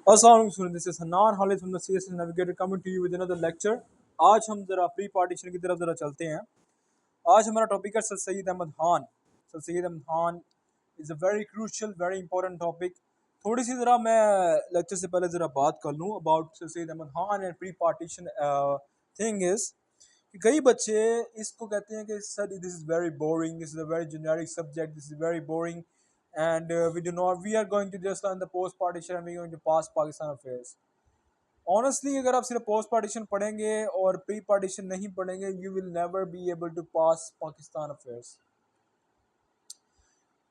अस्सलाम this is Hannan Khalid from the CSS navigator coming to you with another lecture. आज हम ज़रा प्री पार्टीशन की तरफ ज़रा चलते हैं। आज हमारा टॉपिक है Sir Syed Ahmad Khan. Sir Syed Ahmad Khan is a very crucial very important topic. थोड़ी सी ज़रा मैं लेक्चर से पहले ज़रा बात कर लूँ about Sir Syed Ahmad Khan and pre partition. Thing is कि कई बच्चे इसको कहते हैं कि sir this is very boring, this is a very generic subject, this is very boring and we are going to just learn the post partition and we're going to pass Pakistan affairs. Honestly, अगर आप सिर्फ post partition पढ़ेंगे और pre partition नहीं पढ़ेंगे, you will never be able to pass Pakistan affairs.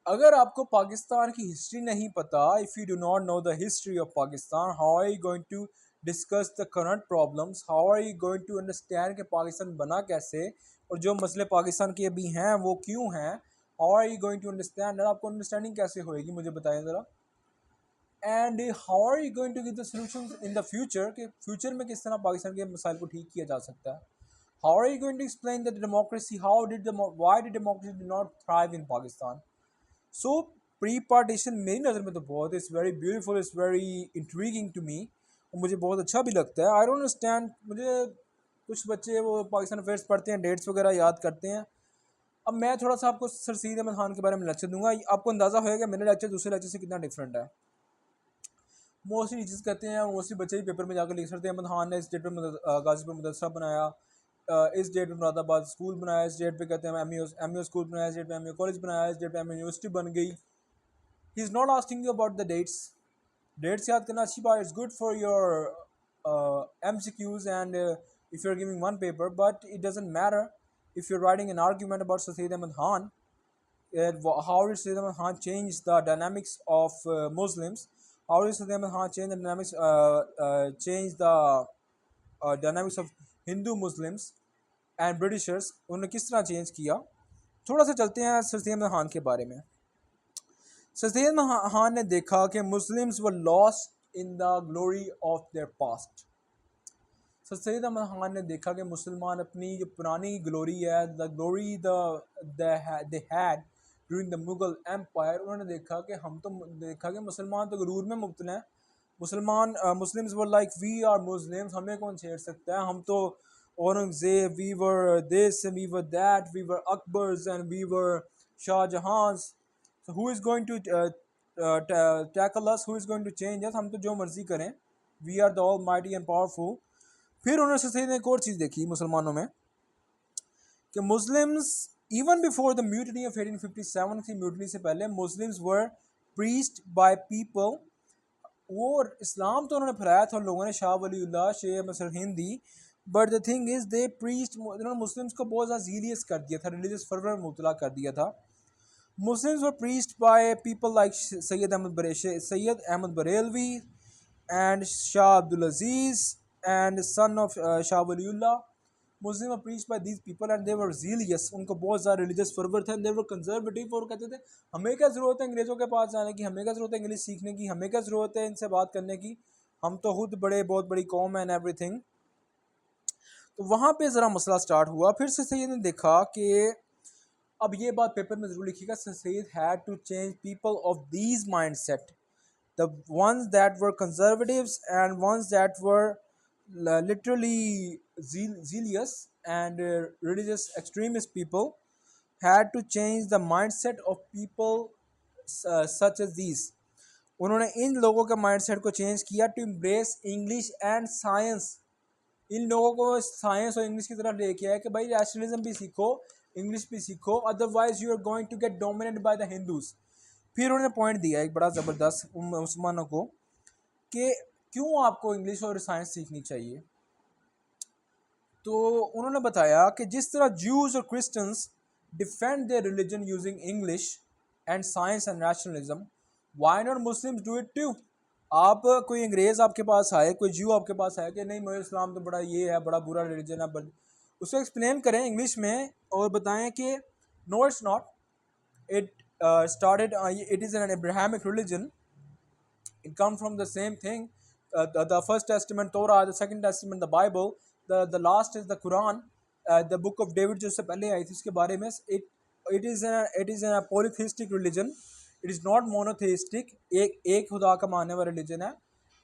अगर आपको पाकिस्तान की हिस्ट्री नहीं पता, if you do not know the history of Pakistan, how are you going to discuss the current problems, how are you going to understand कि पाकिस्तान बना कैसे और जो मसले पाकिस्तान के अभी हैं वो क्यों हैं, how are you going to understand, और आपको अंडरस्टैंडिंग कैसे होएगी मुझे बताएं ज़रा। And how are you going to give the solutions in the future कि फ्यूचर में किस तरह पाकिस्तान के मसाइल को ठीक किया जा सकता है। How are you going to explain the democracy, how did why did democracy do not thrive in Pakistan. So pre partition मेरी नज़र में तो बहुत it's very beautiful, it's very intriguing to me और मुझे बहुत अच्छा भी लगता है। आई डोंट अंडरस्टैंड, मुझे कुछ बच्चे वो पाकिस्तान अफेयर्स पढ़ते हैं, डेट्स वगैरह याद करते हैं। अब मैं थोड़ा सा आपको सर सैयद अहमद खान के बारे में लेक्चर दूंगा, आपको अंदाज़ा होगा मेरा लेक्चर दूसरे लेक्चर से कितना डिफरेंट है। मोस्टली टीचर्स कहते हैं, मोस्टली बच्चे ही पेपर में जाकर लिख सकते हैं अहमद खान ने इस डेट पे गाजीपुर मदरसा बनाया, इस डेट पे मुरादाबाद स्कूल बनाया, इस डेट पे कहते हैं एम यू स्कूल बनाया, इस डेट पे एम यू कॉलेज बनाया, इस डेट पे एम यूनिवर्सिटी बन गई। He is not asking you about the dates. Dates याद करना अच्छी बात, it's good for your MCQs and if you're giving one paper, but it doesn't matter if you're writing an argument about Sayyid Ahmad Khan. How did Sayyid Ahmad Khan change the dynamics of Muslims? How did Sayyid Ahmad Khan change the dynamics of Hindu Muslims and Britishers? उन्होंने किस तरह change किया। थोड़ा सा चलते हैं sir Syed Ahmad Khan के बारे में। सर सैयद अहमद खान ने देखा कि Muslims were lost in the glory of their past. Sir Syed Ahmad Khan ने देखा कि मुसलमान अपनी जो पुरानी ग्लोरी है, the glory they had during the Mughal empire, उन्होंने देखा कि मुसलमान तो गुरूर में मुब्तला हैं। Muslims were like we are Muslims, हमें कौन छेड़ सकता है, हम तो Aurangzeb, we were this we were that, we were Akbars and we were Shah Jahan's, so who is going to tackle us, who is going to change us, हम तो जो मर्जी करें, we are the almighty and powerful। फिर उन्होंने सही ने एक और चीज़ देखी मुसलमानों में कि Muslims even before the mutiny of 1857 की म्यूटनी से पहले Muslims were preached by people. वो इस्लाम तो उन्होंने फैलाया था लोगों ने, Shah Waliullah, Sheikh Sirhindi, but the thing is they preached, उन्होंने मुस्लिम्स को बहुत ज़्यादा जीलियस कर दिया था, रिलीजियस फर्वर मुबतला कर दिया था। Muslims were preached by people like Sayyid Ahmad Barelvi and Shah Abdul Aziz and son of Shah Waliullah. Muslims were preached by these people and they were zealous, उनको बहुत ज़्यादा रिलीजियस फर्वर थे, they were conservative और कहते थे हमें क्या ज़रूरत है अंग्रेज़ों के पास जाने की, हमें क्या ज़रूरत है इंग्लिश सीखने की, हमें क्या ज़रूरत है इनसे बात करने की, हम तो खुद बहुत बड़ी कौम है एंड एवरीथिंग। तो वहाँ पे ज़रा मसला स्टार्ट हुआ। फिर से सैयद ने देखा कि अब ये बात पेपर में ज़रूर लिखिएगा, Syed had to change people of these mindset, the ones that were conservatives and ones that were literally zealous and religious extremist people had to change the mindset of people such as these। उन्होंने इन लोगों के mindset को change किया to embrace English and science. इन लोगों को science और English की तरफ लेके आया कि भाई रैशनलिज्म भी सीखो, इंग्लिश भी सीखो, otherwise you are going to get dominated by the Hindus. फिर उन्होंने पॉइंट दिया एक बड़ा ज़बरदस्त मुसलमानों को कि क्यों आपको इंग्लिश और साइंस सीखनी चाहिए। तो उन्होंने बताया कि जिस तरह ज्यूज़ और Christians defend their religion using English and science and rationalism, why not Muslims do it too. आप कोई अंग्रेज़ आपके पास आए, कोई ज्यू आपके पास आए कि नहीं मुझे इस्लाम तो बड़ा ये है, बड़ा बुरा रिलीजन है, बट उसको एक्सप्लेन करें इंग्लिश में और बताएं कि no it's not, it started it is an Abrahamic religion, it comes from the same thing, the first testament Torah, the second testament the Bible, the last is the Quran, the book of David जो उससे पहले आई थी उसके बारे में, it is a polytheistic religion, it is not monotheistic, एक खुदा का मानने वाला religion है।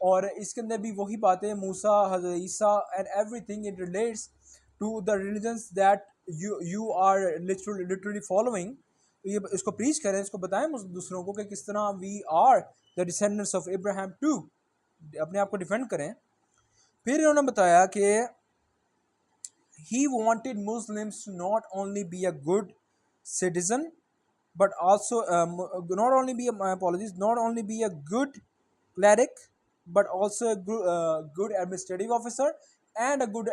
और इसके अंदर भी वही बातें Musa, Hazrat Isa and everything it relates to the religions that you are literally following. तो ये इसको प्रीच करें, इसको बताएं दूसरों को कि किस तरह we are the descendants of Ibrahim too, अपने आप को डिफेंड करें। फिर इन्होंने बताया कि he wanted Muslims to not only be a good citizen but also not only be a, my apologies, not only be a good cleric but also a good administrative officer and a good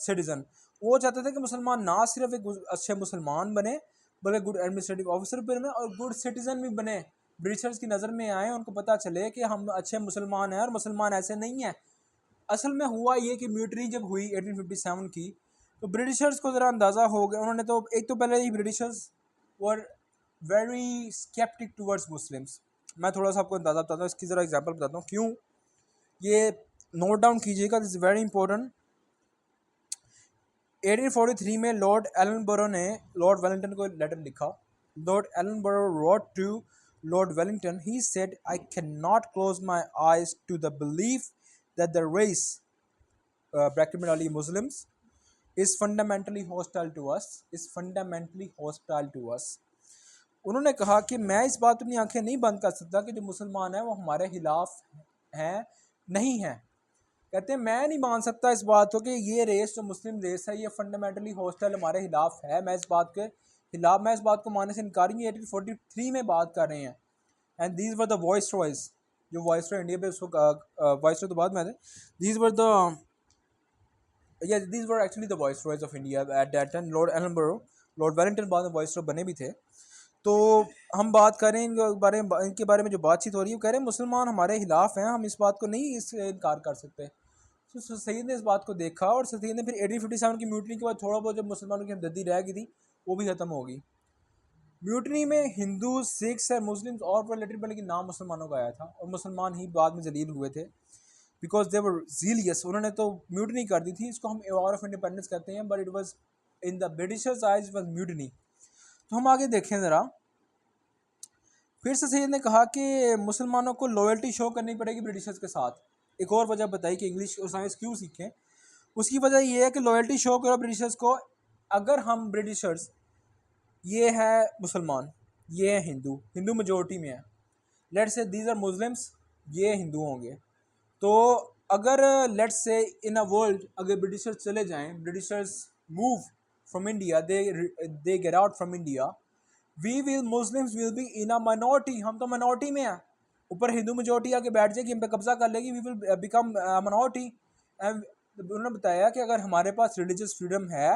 citizen। वो चाहते थे कि मुसलमान ना सिर्फ एक अच्छे मुसलमान बने बल्कि गुड एडमिनिस्ट्रेटिव ऑफिसर भी बने और गुड सिटीजन भी बने। ब्रिटिशर्स की नज़र में आए, उनको पता चले कि हम अच्छे मुसलमान हैं और मुसलमान ऐसे नहीं हैं। असल में हुआ ये कि म्यूटनी जब हुई 1857 की, तो ब्रिटिशर्स को ज़रा अंदाज़ा हो गया। उन्होंने तो एक तो पहले ही Britishers were very sceptic towards Muslims. मैं थोड़ा सा आपको अंदाज़ा बताता हूँ, इसकी ज़रा एग्जांपल बताता हूँ क्यों। ये नोट डाउन कीजिएगा, दिस इज़ वेरी इंपॉर्टेंट। 1843 में लॉर्ड एलनबरो ने लॉर्ड वेलिंगटन को लेटर लिखा। Lord Ellenborough wrote to Lord Wellington, he said I cannot close my eyes to the belief that the race bracket में डाली Muslims is fundamentally hostile to us, is fundamentally hostile to us. उन्होंने कहा कि मैं इस बात अपनी आंखें नहीं बंद कर सकता कि जो मुसलमान हैं वो हमारे खिलाफ हैं, नहीं हैं। कहते हैं मैं नहीं मान सकता इस बात को कि ये रेस जो मुस्लिम रेस है ये फंडामेंटली हॉस्टाइल हमारे खिलाफ है। मैं इस बात के खिलाफ, मैं इस बात को मानने से इनकार नहीं। 1843 में बात कर रहे हैं। And these were the viceroys, जो वॉइस रॉय इंडिया पे उसको वॉइस रॉय तो बाद में थे। These were the these were actually the viceroys of India at that time, Lord Ellenborough, Lord Wellington बाद में वाइसरॉय बने भी थे। तो हम बात करें इनके बारे में जो बातचीत हो रही है, वो कह रहे हैं मुसलमान हमारे खिलाफ हैं, हम इस बात को नहीं इससे इनकार कर सकते। तो सर सैयद ने इस बात को देखा और सर सैयद ने फिर 1857 की म्यूटनी के बाद थोड़ा बहुत जब मुसलमानों की हमदर्दी रह गई थी वो भी ख़त्म हो गई। म्यूटनी में हिंदू, सिख्स और मुस्लिम्स और रिलेटेड, लेकिन नाम मुसलमानों का आया था और मुसलमान ही बाद में जलील हुए थे बिकॉज दे वर जीलियस। उन्होंने तो म्यूटनी कर दी थी, इसको हम वॉर ऑफ इंडिपेंडेंस कहते हैं, but it was in the Britishers ice was mutiny. तो हम आगे देखें ज़रा। फिर से सैयद ने कहा कि मुसलमानों को लॉयल्टी शो करनी पड़ेगी ब्रिटिशर्स के साथ। एक और वजह बताई कि इंग्लिश और साइंस क्यों सीखें। उसकी वजह ये है कि लॉयल्टी शो करो ब्रिटिशर्स को। अगर हम ब्रिटिशर्स, ये है मुसलमान, ये है हिंदू, हिंदू मेजोरिटी में है, let's say these are Muslims, ये हिंदू होंगे। तो अगर let's say in a world अगर ब्रिटिशर्स चले जाएं, Britishers move from India, they get out from India, we will Muslims will be in a minority, हम तो माइनॉरिटी में हैं। ऊपर हिंदू मेजोरिटी आके बैठ जाएगी, हम पे कब्जा कर लेगी, we will become minority. And उन्होंने बताया कि अगर हमारे पास रिलीजियस फ्रीडम है,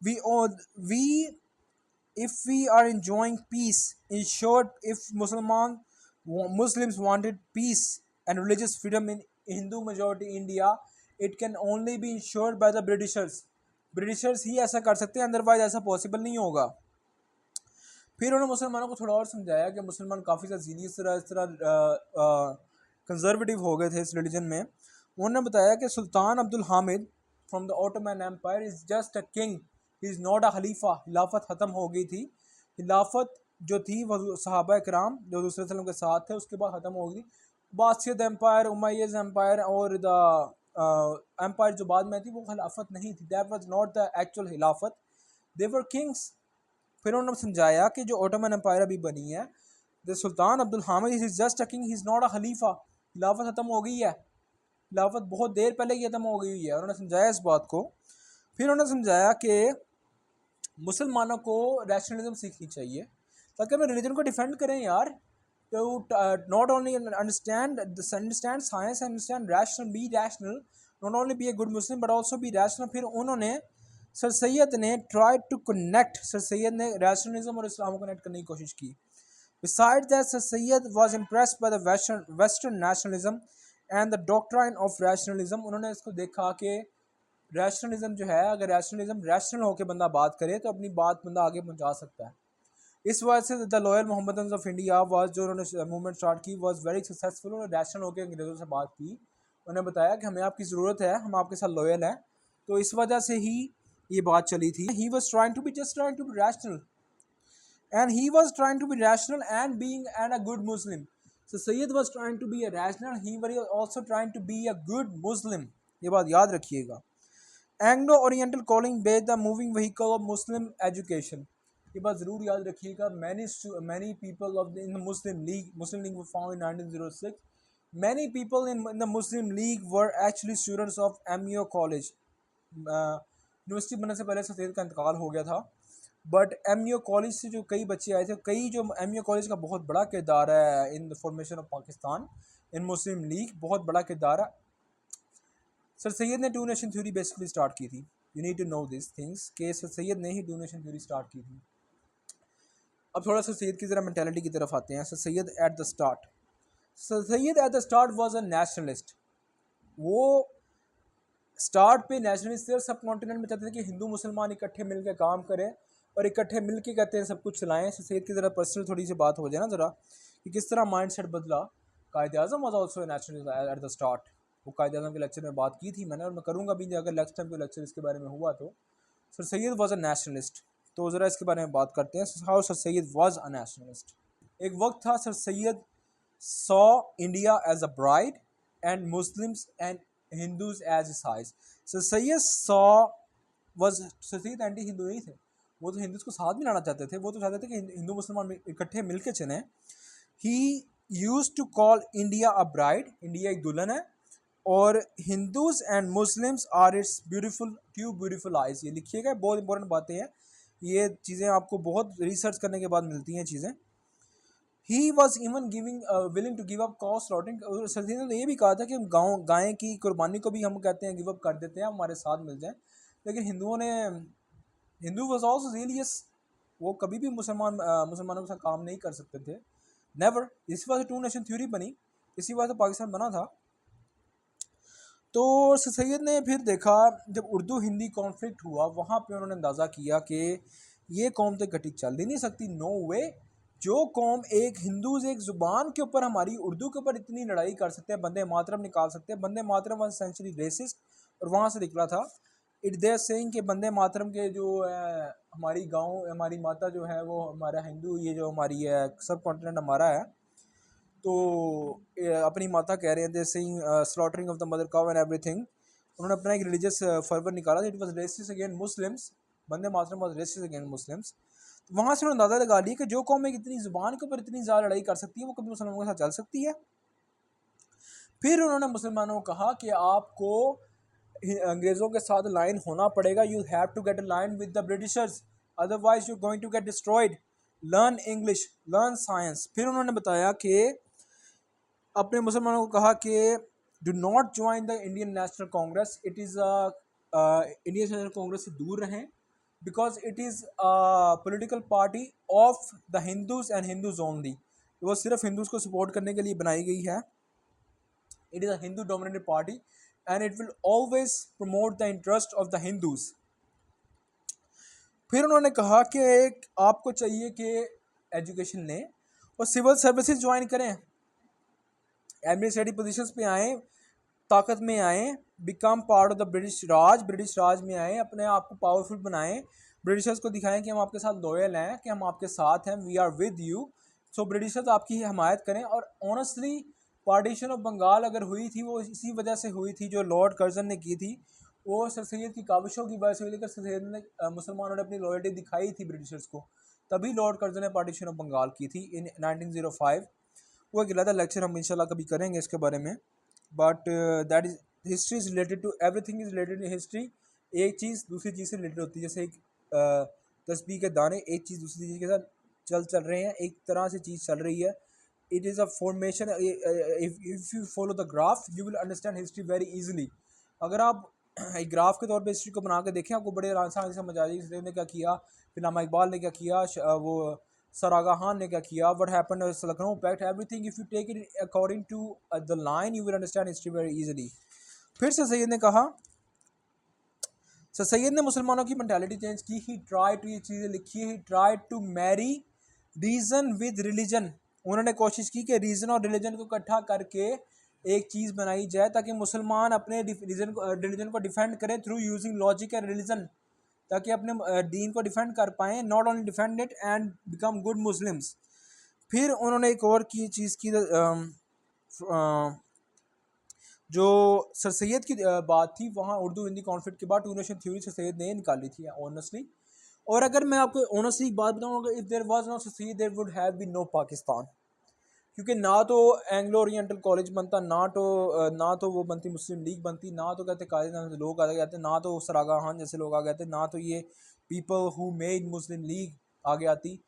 we if we are enjoying peace, in short, if Muslims wanted peace and religious freedom in Hindu majority India, it can only be ensured by the Britishers ही ऐसा कर सकते हैं, अदरवाइज ऐसा पॉसिबल नहीं होगा। फिर उन्होंने मुसलमानों को थोड़ा और समझाया कि मुसलमान काफ़ी ज़्यादा जीनियस इस तरह कंजर्वेटिव हो गए थे इस रिलीजन में। उन्होंने बताया कि Sultan Abdul Hamid from the Ottoman empire is just a king, he is not a खलीफा। खिलाफत ख़त्म हो गई थी। खिलाफत जो थी वह सहाबा कराम जो दूसरे वसल्लम के साथ थे उसके बाद ख़त्म हो गई। बादशाह एम्पायर, उमैय्यद एम्पायर और द एम्पायर जो बाद में थी वो खिलाफत नहीं थी। That was not the actual खिलाफत, दे वर किंग्स। फिर उन्होंने समझाया कि जो ऑटोमन एम्पायर अभी बनी है, the Sultan Abdul Hamid is just a king, he is not a खलीफा। खिलाफत ख़त्म हो गई है, खिलाफत बहुत देर पहले ही ख़त्म हो गई हुई है। उन्होंने समझाया इस बात को। फिर उन्होंने समझाया कि मुसलमानों को रैशनलिज्म सीखनी चाहिए ताकि अपने रिलीजन को डिफेंड करें यार। तो not only understand science, understand rational, be rational, not only be a good Muslim but also be rational. फिर उन्होंने सर सैयद ने try to connect, Sir Syed ने रैशनलिज्म और इस्लाम को कनेक्ट करने की कोशिश की। Besides that, Sir Syed was impressed by the Western nationalism and the doctrine of rationalism। उन्होंने इसको देखा कि रैशनलिज्म जो है, अगर रैशनल होकर बंदा बात करे तो अपनी बात बंदा आगे पहुंचा सकता है। इस वजह से the loyal Mohammedans of India was, जो उन्होंने मूवमेंट स्टार्ट की, वाज वेरी सक्सेसफुल। उन्होंने रैशनल होकर अंग्रेज़ों से बात की। उन्होंने बताया कि हमें आपकी ज़रूरत है, हम आपके साथ लॉयल हैं। तो इस वजह से ही ये बात चली थी। He was trying to be rational, and he was trying to be rational and being and a good Muslim। Sir Syed was trying to be a rational, he were also trying to be a good Muslim, ये बात याद रखिएगा। Anglo Oriental college was the moving vehicle of Muslim education, ये बात ज़रूर याद रखिएगा। Many people of in the Muslim League were found in 1906। Many people in the Muslim League were actually students of MEO college. University बनने से पहले सैयद का इंतकाल हो गया था, बट एमईओ कॉलेज से जो कई बच्चे आए थे, कई जो एमईओ कॉलेज का बहुत बड़ा किरदार है in the formation of Pakistan, in Muslim League बहुत बड़ा किरदार है। सर सैयद ने two nation theory basically start की थी। You need to know this things कि सर सैयद ने ही टू नेशन थ्योरी स्टार्ट की थी। अब थोड़ा सर सैयद की ज़रा मेंटालिटी की तरफ आते हैं। Sir Syed eight the start, sir Syed eight the start was a nationalist. वो स्टार्ट पे नेशनलिस्ट थे और सब कॉन्टिनेंट में चाहते थे कि हिंदू मुसलमान इकट्ठे मिलकर काम करें और इकट्ठे मिलके कहते हैं सब कुछ चलाएं। सर सैयद की ज़रा पर्सनल थोड़ी सी बात हो जाए ना ज़रा, कि किस तरह माइंड सेट बदला। Quaid Azam was also nationalist at the start. वो कायद आज़म के लेक्चर में बात की थी मैंने, और मैं करूँगा भी अगर नेक्स्ट टाइम कोई लेक्चर इसके बारे में हुआ तो। Sir Syed was a nationalist, तो ज़रा इसके बारे में बात करते हैं। How Sir Syed was a nationalist. एक वक्त था Sir Syed saw India as a bride and Muslims and Hindus as eyes. Sir Syed saw was, Sir Syed anti Hindu नहीं थे, वो तो हिंदूज को साथ में लाना चाहते थे। वो तो चाहते थे कि हिंदू मुसलमान इकट्ठे मिलके चलें। He use to call India a bride, India एक दुल्हन है, और Hindus and Muslims are its beautiful two beautiful eyes. ये लिखिएगा, बहुत इंपॉर्टेंट बातें हैं, ये चीज़ें आपको बहुत रिसर्च करने के बाद मिलती हैं चीज़ें। He was even giving willing to give up cow slaughtering. सरदीन ने ये भी कहा था कि हम गाय की कुर्बानी को भी हम कहते हैं गिव अप कर देते हैं, हमारे साथ मिल जाए। लेकिन हिंदू वॉज ऑल्सो ज़ीलियस, वो कभी भी मुसलमानों के साथ काम नहीं कर सकते थे, नेवर। इसी वजह से टू नेशन थ्योरी बनी, इसी वजह से पाकिस्तान बना था। तो सर सैयद ने फिर देखा, जब उर्दू हिंदी कॉन्फ्लिक्ट हुआ, वहाँ पे उन्होंने अंदाज़ा किया कि ये कौम तो इकट्ठी चल ही नहीं सकती, नो वे। जो कौम एक हिंदूज एक ज़ुबान के ऊपर, हमारी उर्दू के ऊपर इतनी लड़ाई कर सकते हैं, बंदे मातरम निकाल सकते हैं। बंदे मातरम वॉज सेंचुरी रेसिस्ट, और वहाँ से निकला था इट देयर सेइंग कि बंदे मातरम के जो हमारी गाँव, हमारी माता जो है वो हमारा हिंदू, ये जो हमारी है सब कॉन्टिनेंट हमारा है, तो अपनी माता कह रहे हैं they saying slaughtering of the mother cow and everything. उन्होंने अपना एक रिलीजियस फर्वर निकाला था, it was racist against Muslims, Bande Mataram was racist against Muslims. तो वहाँ से उन्होंने अंदाज़ा लगा लिया कि जो कौम एक इतनी ज़ुबान के ऊपर इतनी ज़्यादा लड़ाई कर सकती है, वो कभी मुसलमानों के साथ चल सकती है। फिर उन्होंने मुसलमानों को कहा कि आपको अंग्रेज़ों के साथ लाइन होना पड़ेगा, you have to get a line with the Britishers, otherwise you going to get destroyed, learn English, learn science. फिर उन्होंने बताया कि अपने मुसलमानों को कहा कि do not join the Indian National Congress, it is Indian National Congress से दूर रहें, because it is political party of the Hindus and Hindus only. वो सिर्फ हिंदूज को सपोर्ट करने के लिए बनाई गई है। It is a Hindu dominated party and it will always promote the interest of the Hindus. फिर उन्होंने कहा कि एक आपको चाहिए कि एजुकेशन लें और सिविल सर्विसेज ज्वाइन करें, एडमिनिस्ट्रेटिव पोजीशंस पे आएँ, ताकत में आएँ, become part of the British Raj में आएँ, अपने आप को पावरफुल बनाएं, ब्रिटिशर्स को दिखाएं कि हम आपके साथ लॉयल हैं, कि हम आपके साथ हैं, we are with you. So Britishers आपकी हमायत करें। और ऑनेस्टली पार्टीशन ऑफ बंगाल अगर हुई थी, वो इसी वजह से हुई थी, जो लॉर्ड कर्जन ने की थी, वो सर सैयद की काविशों की वजह से हुई। लेकर सर सैयद ने मुसलमानों ने अपनी लॉयल्टी दिखाई थी ब्रिटिशर्स को, तभी लॉर्ड कर्जन ने पार्टीशन ऑफ बंगाल की थी इन 1905। वो एक अलग लेक्चर हम इंशाल्लाह कभी करेंगे इसके बारे में, but that is history is related to everything is related in history. एक चीज़ दूसरी चीज़ से रिलेटेड होती है, जैसे एक तस्बीह के दाने एक चीज़ दूसरी चीज़ के साथ चल रहे हैं, एक तरह से चीज़ चल रही है। It is a formation, if you follow the graph you will understand history very easily. अगर आप एक ग्राफ के तौर पे हिस्ट्री को बना के देखें, आपको बड़े आसान से समझ आ जाएगी इसने क्या किया, फिर नामा इकबाल ने क्या किया, वो सर आगा खान ने क्या किया, what happened Lucknow Pact, everything if you take it according to the line you will understand history very easily. फिर से सैयद ने कहा, सर सैयद ने मुसलमानों की मेंटालिटी चेंज की। ही ट्राई टू, ये चीज़ें लिखी है, he try to marry reason with religion. उन्होंने कोशिश की कि रीज़न और रिलीजन को इकट्ठा करके एक चीज़ बनाई जाए, ताकि मुसलमान अपने रिलीजन को डिफेंड करें through using logic and religion, ताकि अपने दीन को डिफेंड कर पाएँ, not only defend it and become good Muslims. फिर उन्होंने एक और की चीज़ की, जो सर सैयद की बात थी वहाँ उर्दू हिंदी कॉन्फ्लिक्ट के बाद two nation theory Sir Syed ने निकाली थी ऑनेस्टली। और अगर मैं आपको ऑनेस्टली एक बात बताऊँ, if there was no Sir Syed there would have been no Pakistan. क्योंकि ना तो एंग्लो ओरिएंटल कॉलेज बनता, ना तो वो बनती मुस्लिम लीग बनती, ना तो कहते कायदे नाम से लोग आ गए थे, ना तो सरागा खान जैसे लोग आ गए थे, ना तो ये people who made Muslim league आगे आती।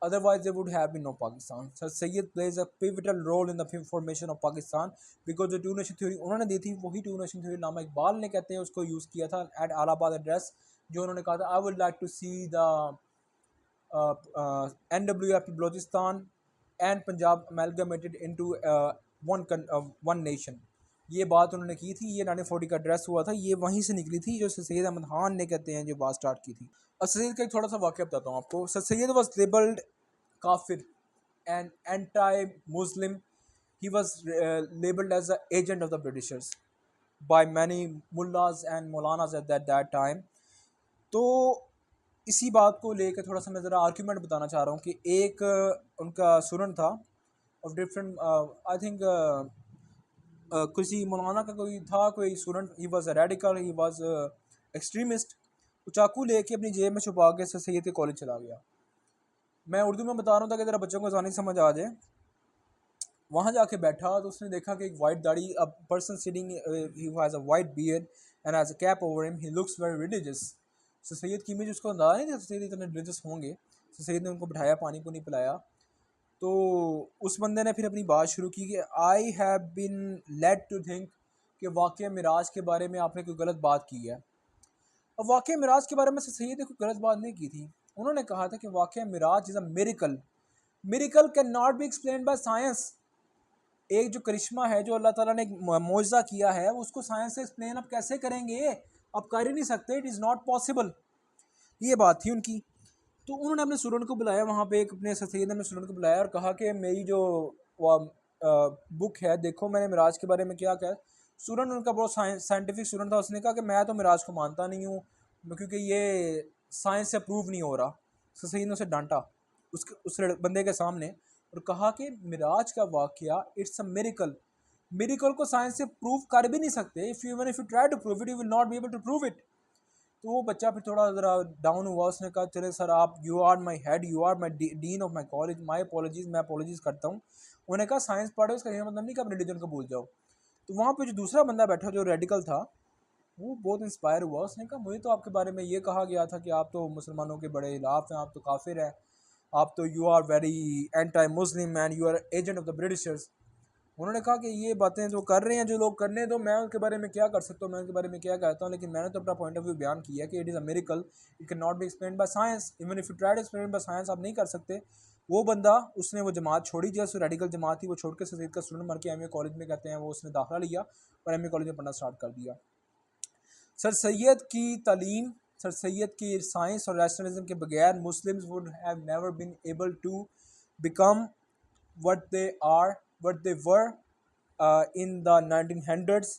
Otherwise, there would have been no Pakistan. Sir Sayyid plays a pivotal role in the formation of Pakistan because the two nation theory उन्होंने दी थी, वही two nation theory Lama Iqbal ने कहते हैं उसको use किया था at Allahabad address, जो उन्होंने कहा था I would like to see the NWF Balochistan and Punjab amalgamated into one nation। ये बात उन्होंने की थी, ये 1940 का एड्रेस हुआ था, ये वहीं से निकली थी जो सर सैयद अहमद खान ने कहते हैं जो बात स्टार्ट की थी। और सर सैयद का एक थोड़ा सा वाक़या बताता हूँ आपको। सर सैयद वॉज लेबल्ड काफिर and anti-Muslim. He was labeled as the agent of the Britishers by many mullahs and maulanas at that time। तो इसी बात को लेकर थोड़ा सा मैं ज़रा आर्ग्यूमेंट बताना चाह रहा हूँ कि एक उनका स्टूडेंट था ऑफ डिफरेंट, आई थिंक किसी मौलाना का कोई था, कोई student, he was a radical, he was extremist. वो चाकू लेके अपनी जेब में छुपा के सर सैयद के कॉलेज चला गया। मैं उर्दू में बता रहा हूँ ताकि ज़रा बच्चों को आसानी से समझ आ जाए। वहाँ जाके बैठा तो उसने देखा कि एक वाइट दाढ़ी, a person sitting, he has a white beard and has a cap over him, he looks very religious. Sir Syed की इमेज उसको अंदाजा नहीं था सर सैयद इतने रिलीजियस होंगे। सर सैयद ने उनको बिठाया, पानी को नहीं पिलाया। तो उस बंदे ने फिर अपनी बात शुरू की कि I have been led to think कि वाक़या मिराज के बारे में आपने कोई गलत बात की है। अब वाक़या मिराज के बारे में सर सैयद ने कोई गलत बात नहीं की थी। उन्होंने कहा था कि वाक़या मिराज is a miracle, miracle cannot be explain by science. एक जो करिश्मा है जो अल्लाह ताला ने एक मौजज़ा किया है, उसको साइंस से एक्सप्लेन आप कैसे करेंगे? आप कर ही नहीं सकते, इट इज़ नॉट पॉसिबल। ये बात थी उनकी। तो उन्होंने अपने स्टूडेंट को बुलाया वहाँ पे, एक अपने सर सैयद ने अपने स्टूडेंट को बुलाया और कहा कि मेरी जो बुक है देखो मैंने मिराज के बारे में क्या कहा। स्टूडेंट उनका बहुत साइंटिफिक स्टूडेंट था, उसने कहा कि मैं तो मिराज को मानता नहीं हूँ क्योंकि ये साइंस से प्रूव नहीं हो रहा। सर सैयद ने उसे डांटा उस बंदे के सामने और कहा कि मिराज का वाक़या इट्स अ मिरेकल, मिरेकल को साइंस से प्रूव कर भी नहीं सकते। If you try to prove it, you will not be able to prove it. तो वो बच्चा फिर थोड़ा ज़रा डाउन हुआ, उसने कहा चले सर आप, you are my head, you are my dean of my college, my apologies, मैं अपॉलॉजीज़ करता हूँ। उन्होंने कहा साइंस पढ़ो, इसका ये मतलब नहीं कि आप रिलीजन को भूल जाओ। तो वहाँ पे जो दूसरा बंदा बैठा जो रेडिकल था, वो बहुत इंस्पायर हुआ। उसने कहा मुझे तो आपके बारे में ये कहा गया था कि आप तो मुसलमानों के बड़े खिलाफ हैं, आप तो काफिर हैं, आप तो you are very anti Muslim and you are agent of the Britishers. उन्होंने कहा कि ये बातें जो कर रहे हैं जो लोग करने दो, मैं उनके बारे में क्या कर सकता हूँ, मैं उनके बारे में क्या कहता हूँ, लेकिन मैंने तो अपना पॉइंट ऑफ व्यू बयान किया कि it is a miracle, it cannot be explain by science, even if you try to explain by science आप नहीं कर सकते। वो बंदा, उसने वो जमात छोड़ी, जैसे रेडिकल जमात थी, वो छोड़ के सर का स्टूडेंट मर के एम ए कॉलेज में कहते हैं वो उसने दाखिला लिया और एम ए कॉलेज में पढ़ना स्टार्ट कर दिया। सर सैयद की तालीम, सर सैयद की साइंस और रैशनलिज्म के बगैर Muslims would have never been able to become what they are, what they were in the 1900s।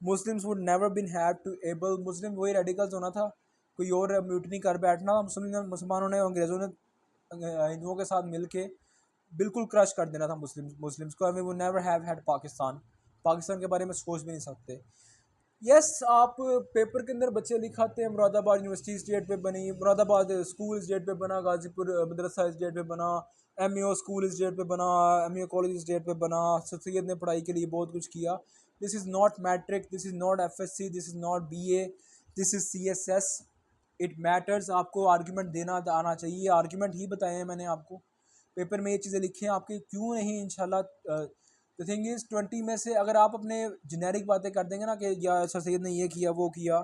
Muslims would never been have to able, मुस्लिम वही रेडिकल्स होना था, कोई और म्यूटनी कर बैठना था। मुसलमानों ने, अंग्रेज़ों ने हिंदुओं के साथ मिल के बिल्कुल क्रश कर देना था मुस्लिम्स को। We would never have had Pakistan, Pakistan के बारे में सोच भी नहीं सकते। यस आप पेपर के अंदर बच्चे लिखाते हैं मुरादाबाद यूनिवर्सिटी स्टेट पे बनी, मुरादाबाद स्कूल स्टेट पे बना, गाजीपुर मदरसा स्टेट पे बना, एमईओ स्कूल स्टेट पे बना, एमईओ कॉलेज स्टेट पे बना। सर सैयद ने पढ़ाई के लिए बहुत कुछ किया। This is not matric, this is not FSc, this is not BA, this is CSS. It matters. आपको आर्ग्यूमेंट देना आना चाहिए, आर्ग्यूमेंट ही बताए हैं मैंने आपको, पेपर में ये चीज़ें लिखी हैं आपके, क्यों नहीं इंशाल्लाह। द थिंग इज़ 20 में से अगर आप अपने जेनेरिक बातें कर देंगे ना कि या सर सैयद ने ये किया वो किया,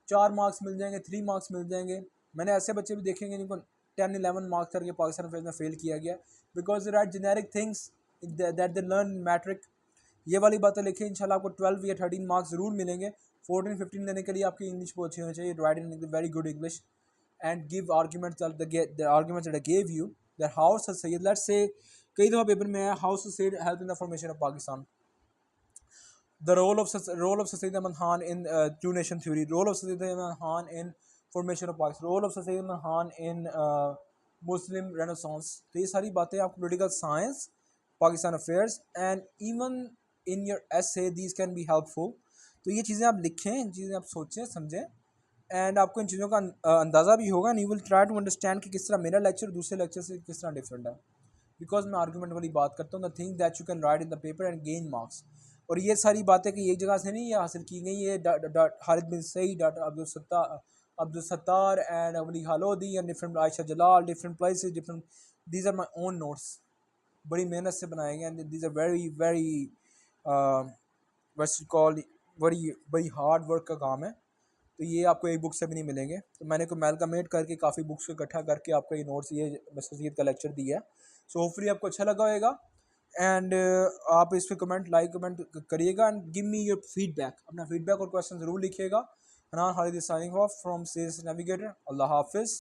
4 मार्क्स मिल जाएंगे, 3 मार्क्स मिल जाएंगे। मैंने ऐसे बच्चे भी देखेंगे जिनको 10-11 मार्क्स करके पाकिस्तान फेज में फेल किया गया because they write generic things that they learn matric. ये वाली बातें लिखें, इंशाल्लाह आपको 12 या 13 मार्क्स ज़रूर मिलेंगे। 14-15 लेने के लिए आपकी इंग्लिश बहुत अच्छी होनी चाहिए, right in very good English and give arguments the arguments that I gave you that how Sir Syed, let's say कई दफ़ा पेपर में है how Sir Syed help in the formation of Pakistan. The role of Sayyid Ahmad Khan in two nation theory, role of Sayyid Ahmad Khan in formation of Pakistan, role of Sayyid Ahmad Khan in Muslim renaissance. तो ये सारी बातें आपको political science, Pakistan affairs and even in your essay these can be helpful. तो ये चीज़ें आप लिखें, इन चीज़ें आप सोचें समझें, एंड आपको इन चीज़ों का अंदाज़ा भी होगा and you will try to understand कि किस तरह मेरा लेक्चर दूसरे लेक्चर से किस तरह डिफरेंट है। बिकॉज मैं आर्गूमेंट वाली बात करता हूँ, the thing that you can write in the paper and gain marks. और ये सारी बातें कि एक जगह से नहीं ये हासिल की गई, ये Harid bin Saeed, doctor Abdul Sattar and Ali Halodi and different Ayesha Jalal, different places, different, these are my own notes, बड़ी मेहनत से बनाए गए and these are very very what's called, बड़ी बड़ी हार्ड वर्क का काम है। तो ये आपको एक बुक से भी नहीं मिलेंगे। तो मैंने को मैलकमेट करके काफ़ी बुक्स को इकट्ठा करके आपको ये नोट्स, ये मसजिद का लेक्चर दिया है। सो होपफुली आपको अच्छा लगा होगा एंड आप इस पर कमेंट, लाइक कमेंट करिएगा and give me your feedback, अपना फीडबैक और क्वेश्चन ज़रूर लिखिएगा। Hanan Khalid signing off from CS navigator. अल्लाह हाफिज़।